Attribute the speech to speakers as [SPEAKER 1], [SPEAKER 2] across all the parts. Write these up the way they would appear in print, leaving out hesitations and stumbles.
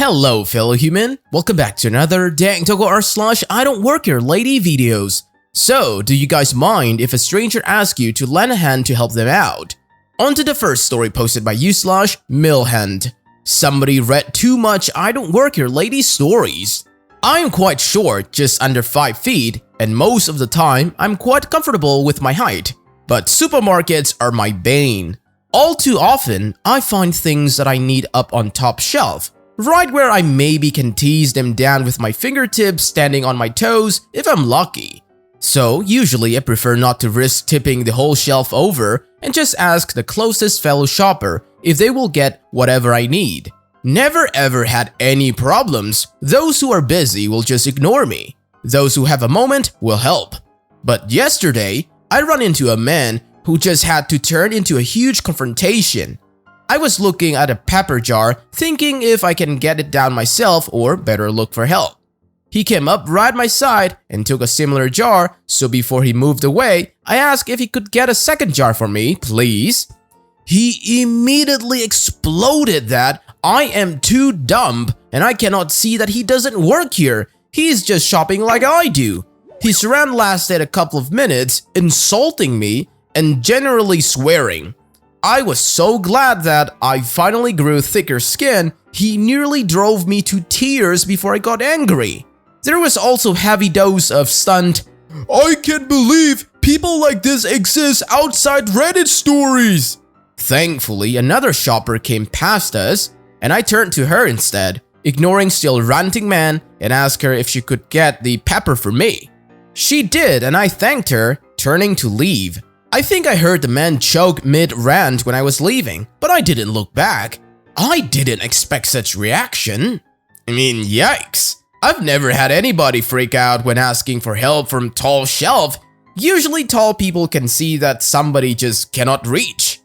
[SPEAKER 1] Hello fellow human, welcome back to another Dank Doggo r/IDontWorkHereLady videos. So, do you guys mind if a stranger asks you to lend a hand to help them out? On to the first story posted by u/Millhand. Somebody read too much IDontWorkHereLady stories. I am quite short, just under 5 feet, and most of the time I'm quite comfortable with my height. But supermarkets are my bane. All too often, I find things that I need up on top shelf, right where I maybe can tease them down with my fingertips standing on my toes if I'm lucky. So usually I prefer not to risk tipping the whole shelf over and just ask the closest fellow shopper if they will get whatever I need. Never ever had any problems. Those who are busy will just ignore me. Those who have a moment will help. But yesterday, I ran into a man who just had to turn into a huge confrontation. I was looking at a pepper jar, thinking if I can get it down myself or better look for help. He came up right my side and took a similar jar, so before he moved away, I asked if he could get a second jar for me, please. He immediately exploded that I am too dumb and I cannot see that he doesn't work here. He's just shopping like I do. His rant lasted a couple of minutes, insulting me and generally swearing. I was so glad that I finally grew thicker skin. He nearly drove me to tears before I got angry. There was also a heavy dose of stunned, "I can't believe people like this exist outside Reddit stories." Thankfully, another shopper came past us and I turned to her instead, ignoring still ranting man, and asked her if she could get the pepper for me. She did and I thanked her, turning to leave. I think I heard the man choke mid-rant when I was leaving, but I didn't look back. I didn't expect such reaction. I mean, yikes. I've never had anybody freak out when asking for help from tall shelf. Usually tall people can see that somebody just cannot reach.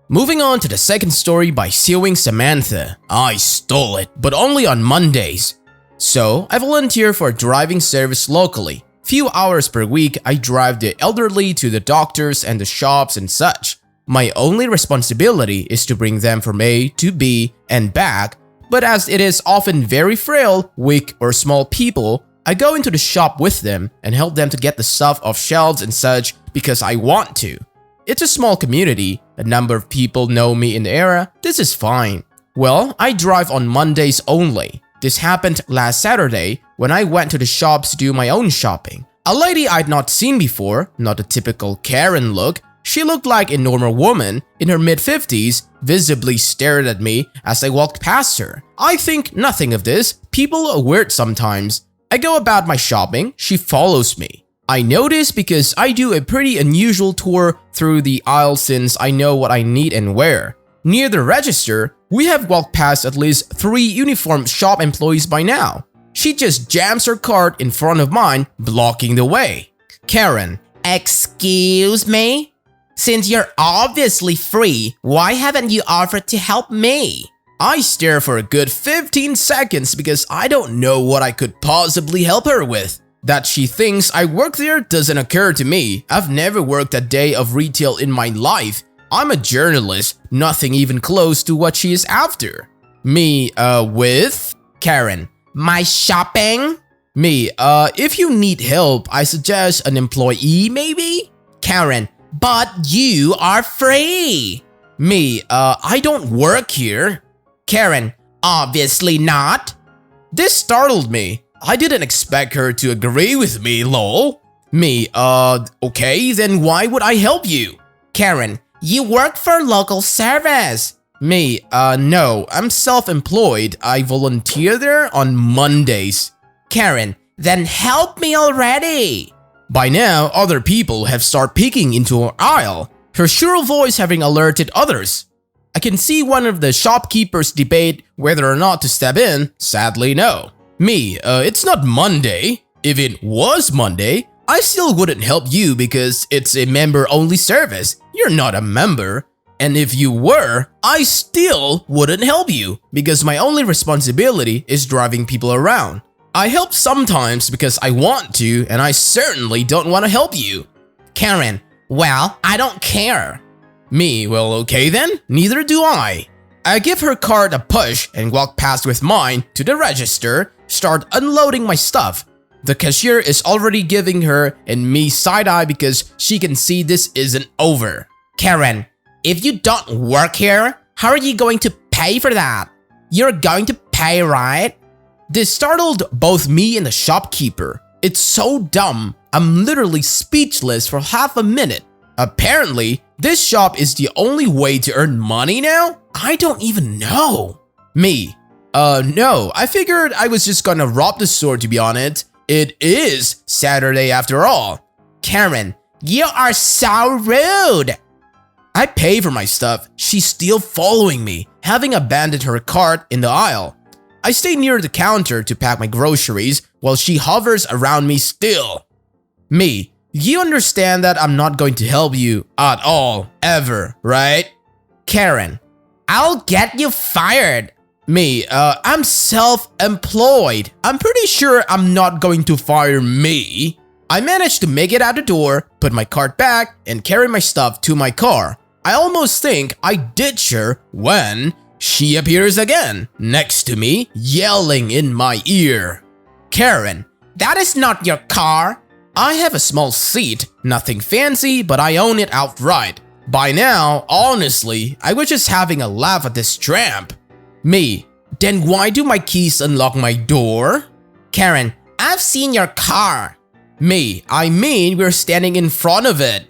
[SPEAKER 1] Moving on to the second story by Sewing Samantha. I stole it, but only on Mondays. So, I volunteer for a driving service locally. Few hours per week, I drive the elderly to the doctors and the shops and such. My only responsibility is to bring them from A to B and back, but as it is often very frail, weak, or small people, I go into the shop with them and help them to get the stuff off shelves and such because I want to. It's a small community, a number of people know me in the area, this is fine. Well, I drive on Mondays only. This happened last Saturday when I went to the shops to do my own shopping. A lady I'd not seen before, not a typical Karen look, she looked like a normal woman in her mid-50s, visibly stared at me as I walked past her. I think nothing of this, people are weird sometimes. I go about my shopping, she follows me. I notice because I do a pretty unusual tour through the aisle since I know what I need and where. Near the register, we have walked past at least 3 uniformed shop employees by now. She just jams her cart in front of mine, blocking the way. Karen: "Excuse me? Since you're obviously free, why haven't you offered to help me?" I stare for a good 15 seconds because I don't know what I could possibly help her with. That she thinks I work there doesn't occur to me. I've never worked a day of retail in my life. I'm a journalist, nothing even close to what she is after. Me, with? Karen: "My shopping?" Me, if you need help, I suggest an employee maybe? Karen: "But you are free." Me, I don't work here. Karen: "Obviously not." This startled me. I didn't expect her to agree with me, lol. Me, okay, then why would I help you? Karen: "You work for local service." Me, no, I'm self-employed. I volunteer there on Mondays. Karen: "Then help me already." By now, other people have started peeking into her aisle, her shrill voice having alerted others. I can see one of the shopkeepers debate whether or not to step in. Sadly, no. Me, it's not Monday. If it was Monday, I still wouldn't help you because it's a member-only service. You're not a member. And if you were, I still wouldn't help you because my only responsibility is driving people around. I help sometimes because I want to, and I certainly don't want to help you. Karen: "Well, I don't care." Me, well, okay then, neither do I. I give her card a push and walk past with mine to the register, start unloading my stuff. The cashier is already giving her and me side-eye because she can see this isn't over. Karen, if you don't work here, how are you going to pay for that? You're going to pay, right? This startled both me and the shopkeeper. It's so dumb, I'm literally speechless for half a minute. Apparently, this shop is the only way to earn money now? I don't even know. Me. No, I figured I was just gonna rob the store to be honest. It is Saturday after all. Karen, you are so rude. I pay for my stuff. She's still following me, having abandoned her cart in the aisle. I stay near the counter to pack my groceries while she hovers around me still. Me, you understand that I'm not going to help you at all, ever, right? Karen, I'll get you fired. Me, I'm self-employed. I'm pretty sure I'm not going to fire me. I managed to make it out the door, put my cart back, and carry my stuff to my car. I almost think I ditch her when she appears again, next to me, yelling in my ear. Karen, that is not your car. I have a small seat, nothing fancy, but I own it outright. By now, honestly, I was just having a laugh at this tramp. Me, then why do my keys unlock my door? Karen, I've seen your car. Me, I mean we're standing in front of it.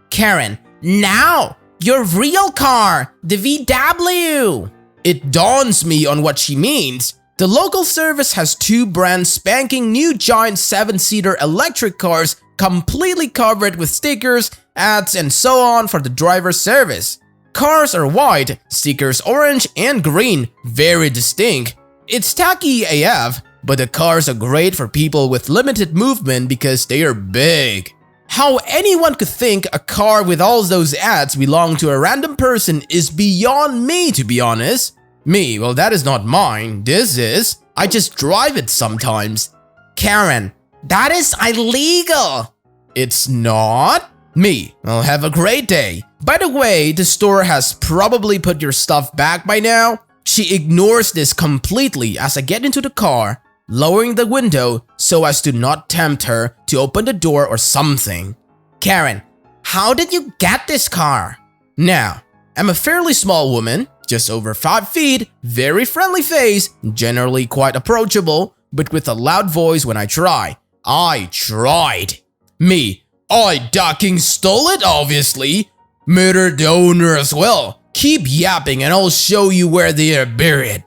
[SPEAKER 1] Karen, now, your real car, the VW. It dawns me on what she means. The local service has two brand spanking new giant 7-seater electric cars completely covered with stickers, ads, and so on for the driver's service. Cars are white, stickers orange and green, very distinct. It's tacky AF, but the cars are great for people with limited movement because they are big. How anyone could think a car with all those ads belong to a random person is beyond me, to be honest. Me, well, that is not mine, this is. I just drive it sometimes. Karen, that is illegal. It's not? Me, well, have a great day. By the way, the store has probably put your stuff back by now. She ignores this completely as I get into the car, lowering the window so as to not tempt her to open the door or something. Karen, how did you get this car? Now, I'm a fairly small woman, just over 5 feet, very friendly face, generally quite approachable, but with a loud voice when I try. I tried. Me, I ducking stole it obviously. Murdered the owner as well. Keep yapping and I'll show you where they are buried.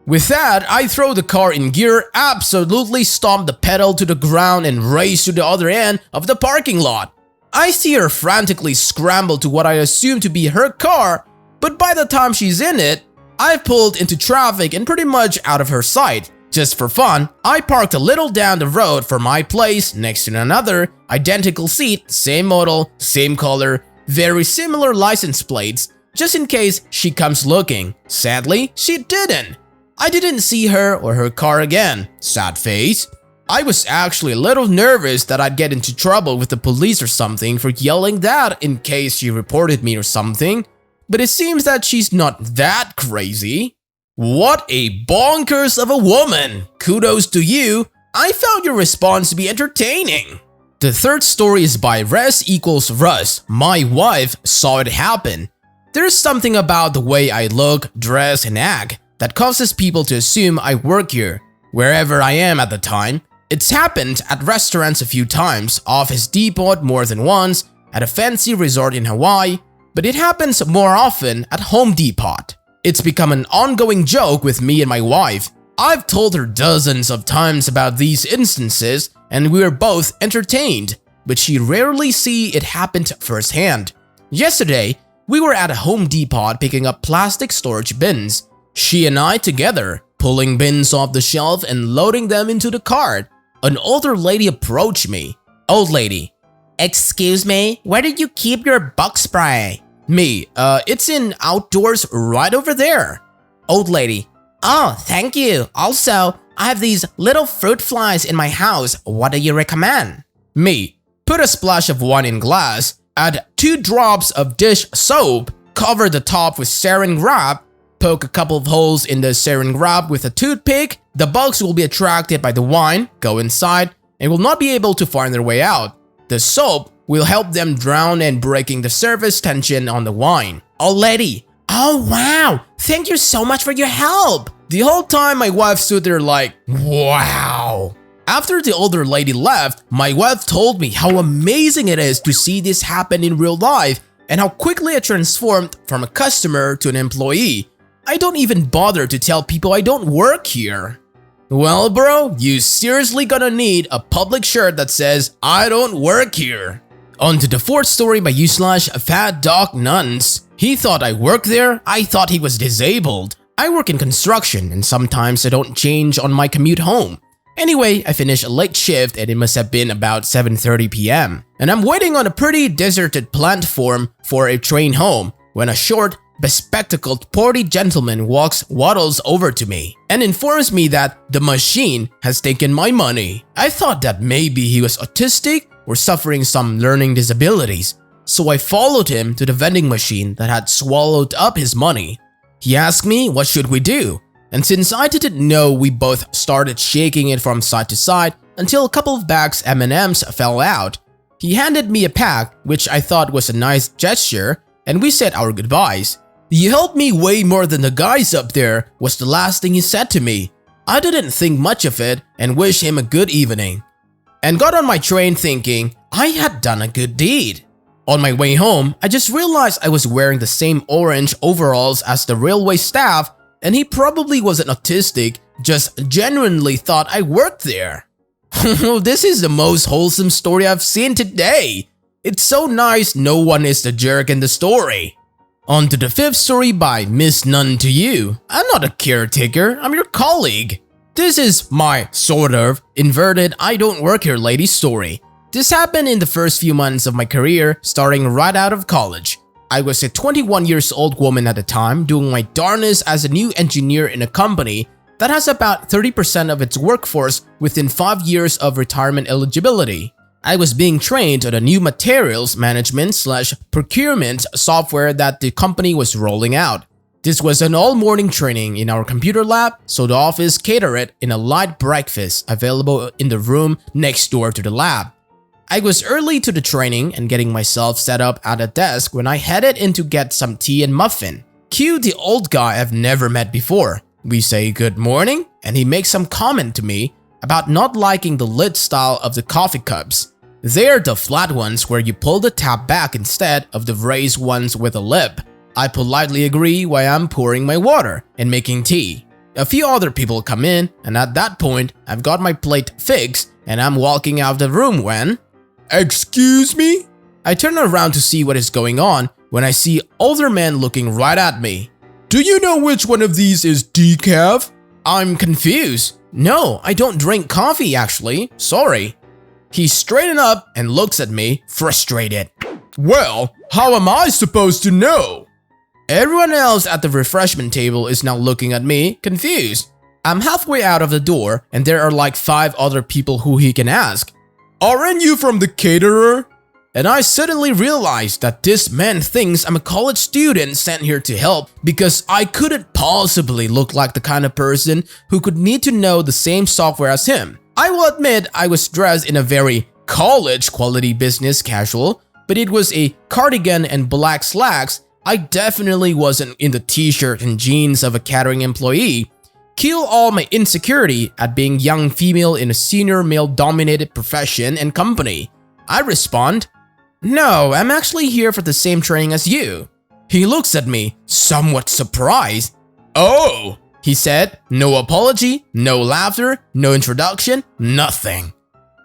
[SPEAKER 1] With that, I throw the car in gear, absolutely stomp the pedal to the ground and race to the other end of the parking lot. I see her frantically scramble to what I assume to be her car, but by the time she's in it, I've pulled into traffic and pretty much out of her sight. Just for fun, I parked a little down the road for my place next to another, identical seat, same model, same color, very similar license plates, just in case she comes looking. Sadly, she didn't. I didn't see her or her car again. Sad face. I was actually a little nervous that I'd get into trouble with the police or something for yelling that in case she reported me or something, but it seems that she's not that crazy. What a bonkers of a woman! Kudos to you. I found your response to be entertaining. The third story is by Res equals Russ. My wife saw it happen. There's something about the way I look, dress, and act that causes people to assume I work here, wherever I am at the time. It's happened at restaurants a few times, Office Depot more than once, at a fancy resort in Hawaii, but it happens more often at Home Depot. It's become an ongoing joke with me and my wife. I've told her dozens of times about these instances and we're both entertained, but she rarely sees it happen firsthand. Yesterday, we were at a Home Depot picking up plastic storage bins. She and I together, pulling bins off the shelf and loading them into the cart. An older lady approached me. Old lady, excuse me, where did you keep your bug spray? Me, it's in outdoors right over there. Old lady, oh, thank you. Also, I have these little fruit flies in my house. What do you recommend? Me, put a splash of wine in glass, add 2 drops of dish soap, cover the top with saran wrap, poke a couple of holes in the sarin wrap with a toothpick, the bugs will be attracted by the wine, go inside, and will not be able to find their way out. The soap will help them drown and breaking the surface tension on the wine. Already. Oh wow, thank you so much for your help. The whole time my wife stood there like, wow. After the older lady left, my wife told me how amazing it is to see this happen in real life and how quickly I transformed from a customer to an employee. I don't even bother to tell people I don't work here. Well bro, you seriously gonna need a public shirt that says, I don't work here. On to the fourth story by /Fat Dog Nuns. He thought I worked there, I thought he was disabled. I work in construction and sometimes I don't change on my commute home. Anyway, I finished a late shift and it must have been about 7:30 p.m. And I'm waiting on a pretty deserted platform for a train home when a short, bespectacled, porty gentleman waddles over to me and informs me that the machine has taken my money. I thought that maybe he was autistic or suffering some learning disabilities, so I followed him to the vending machine that had swallowed up his money. He asked me what should we do, and since I didn't know, we both started shaking it from side to side until a couple of bags M&Ms fell out. He handed me a pack, which I thought was a nice gesture, and we said our goodbyes. "You helped me way more than the guys up there," was the last thing he said to me. I didn't think much of it and wished him a good evening, and got on my train thinking I had done a good deed. On my way home, I just realized I was wearing the same orange overalls as the railway staff, and he probably wasn't autistic, just genuinely thought I worked there. This is the most wholesome story I've seen today. It's so nice no one is the jerk in the story. On to the fifth story by Miss None to You. I'm not a caretaker, I'm your colleague. This is my sort of inverted I don't work here lady story. This happened in the first few months of my career, starting right out of college. I was a 21 years old woman at the time, doing my darnest as a new engineer in a company that has about 30% of its workforce within 5 years of retirement eligibility. I was being trained on a new materials management / procurement software that the company was rolling out. This was an all-morning training in our computer lab, so the office catered in a light breakfast available in the room next door to the lab. I was early to the training and getting myself set up at a desk when I headed in to get some tea and muffin. Cue the old guy I've never met before. We say good morning and he makes some comment to me about not liking the lid style of the coffee cups. They're the flat ones where you pull the tap back instead of the raised ones with a lip. I politely agree while I'm pouring my water and making tea. A few other people come in and at that point I've got my plate fixed and I'm walking out of the room when… "Excuse me?" I turn around to see what is going on when I see older man looking right at me. "Do you know which one of these is decaf?" I'm confused. "No, I don't drink coffee actually, sorry." He straightened up and looks at me, frustrated. "Well, how am I supposed to know?" Everyone else at the refreshment table is now looking at me, confused. I'm halfway out of the door and there are like 5 other people who he can ask. "Aren't you from the caterer?" And I suddenly realized that this man thinks I'm a college student sent here to help because I couldn't possibly look like the kind of person who could need to know the same software as him. I will admit I was dressed in a very college quality business casual, but it was a cardigan and black slacks. I definitely wasn't in the t-shirt and jeans of a catering employee. Kill all my insecurity at being young female in a senior male-dominated profession and company. I respond, "No, I'm actually here for the same training as you." He looks at me, somewhat surprised. "Oh," he said, no apology, no laughter, no introduction, nothing.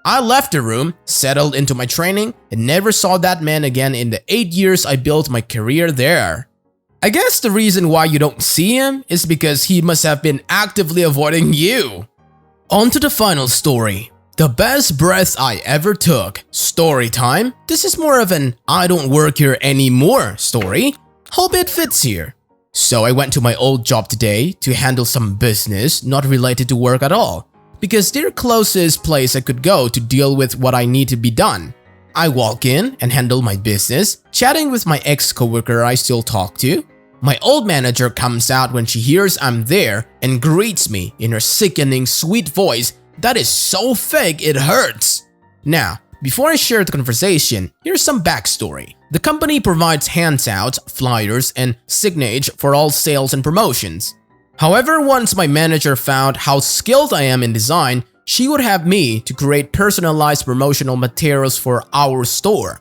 [SPEAKER 1] I left the room, settled into my training, and never saw that man again in the 8 years I built my career there. I guess the reason why you don't see him is because he must have been actively avoiding you. On to the final story. The best breath I ever took. Story time. This is more of an I don't work here anymore story. Hope it fits here. So I went to my old job today to handle some business not related to work at all, because they're closest place I could go to deal with what I need to be done. I walk in and handle my business, chatting with my ex-coworker I still talk to. My old manager comes out when she hears I'm there and greets me in her sickening sweet voice that is so fake it hurts. Now, before I share the conversation, here's some backstory. The company provides handouts, flyers, and signage for all sales and promotions. However, once my manager found how skilled I am in design, she would have me to create personalized promotional materials for our store.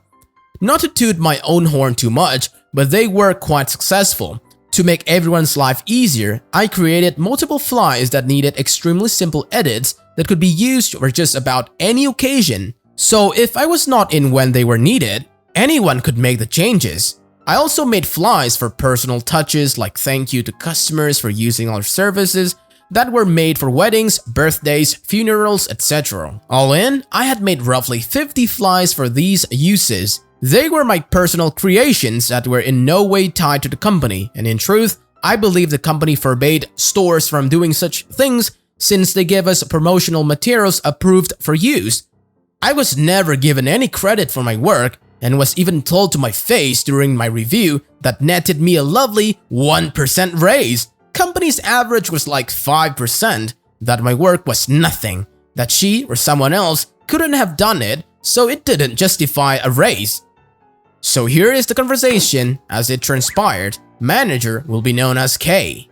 [SPEAKER 1] Not to toot my own horn too much, but they were quite successful. To make everyone's life easier, I created multiple flyers that needed extremely simple edits that could be used for just about any occasion. So if I was not in when they were needed, anyone could make the changes. I also made flyers for personal touches like thank you to customers for using our services that were made for weddings, birthdays, funerals, etc. All in, I had made roughly 50 flyers for these uses. They were my personal creations that were in no way tied to the company, and in truth, I believe the company forbade stores from doing such things since they gave us promotional materials approved for use. I was never given any credit for my work and was even told to my face during my review that netted me a lovely 1% raise. Company's average was like 5%, that my work was nothing, that she or someone else couldn't have done it, so it didn't justify a raise. So here is the conversation as it transpired. Manager will be known as K.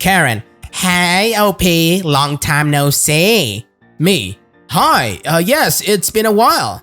[SPEAKER 2] Karen: Hey OP, long time no see.
[SPEAKER 1] Me: Hi, yes, it's been a while.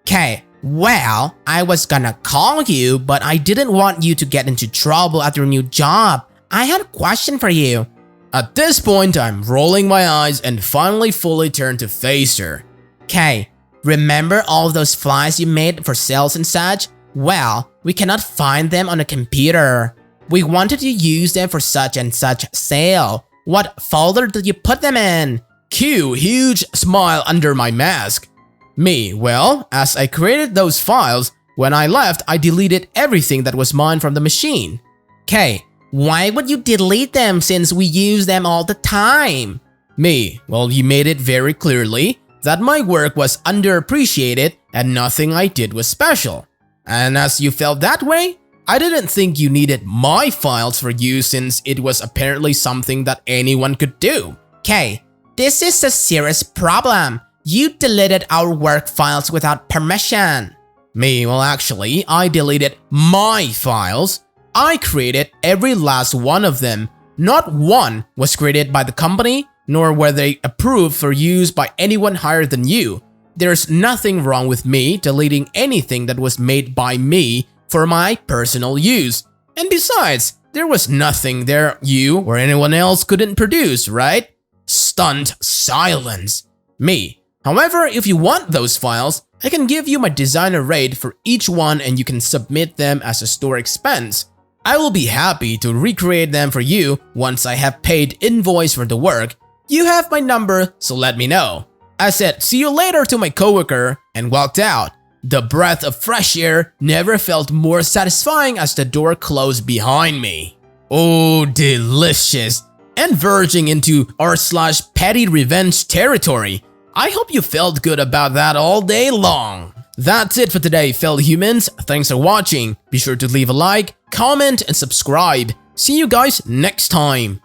[SPEAKER 2] K: Well, I was gonna call you, but I didn't want you to get into trouble at your new job. I had a question for you.
[SPEAKER 1] At this point, I'm rolling my eyes and finally fully turn to face her.
[SPEAKER 2] K: Remember all those flyers you made for sales and such? Well, we cannot find them on a computer. We wanted to use them for such and such sale. What folder did you put them in?
[SPEAKER 1] Q, huge smile under my mask. Me: Well, as I created those files, when I left, I deleted everything that was mine from the machine.
[SPEAKER 2] K: Why would you delete them since we use them all the time?
[SPEAKER 1] Me: Well, you made it very clearly that my work was underappreciated and nothing I did was special. And as you felt that way, I didn't think you needed my files for you since it was apparently something that anyone could do.
[SPEAKER 2] K: This is a serious problem. You deleted our work files without permission.
[SPEAKER 1] Me: Well, actually, I deleted my files. I created every last one of them. Not one was created by the company, nor were they approved for use by anyone higher than you. There's nothing wrong with me deleting anything that was made by me for my personal use. And besides, there was nothing there you or anyone else couldn't produce, right? Stunned silence. Me: However, if you want those files, I can give you my designer rate for each one and you can submit them as a store expense. I will be happy to recreate them for you once I have paid invoice for the work. You have my number, so let me know. I said see you later to my coworker and walked out. The breath of fresh air never felt more satisfying as the door closed behind me. Oh, delicious. And verging into r/petty revenge territory. I hope you felt good about that all day long. That's it for today, fellow humans. Thanks for watching. Be sure to leave a like, comment, and subscribe. See you guys next time.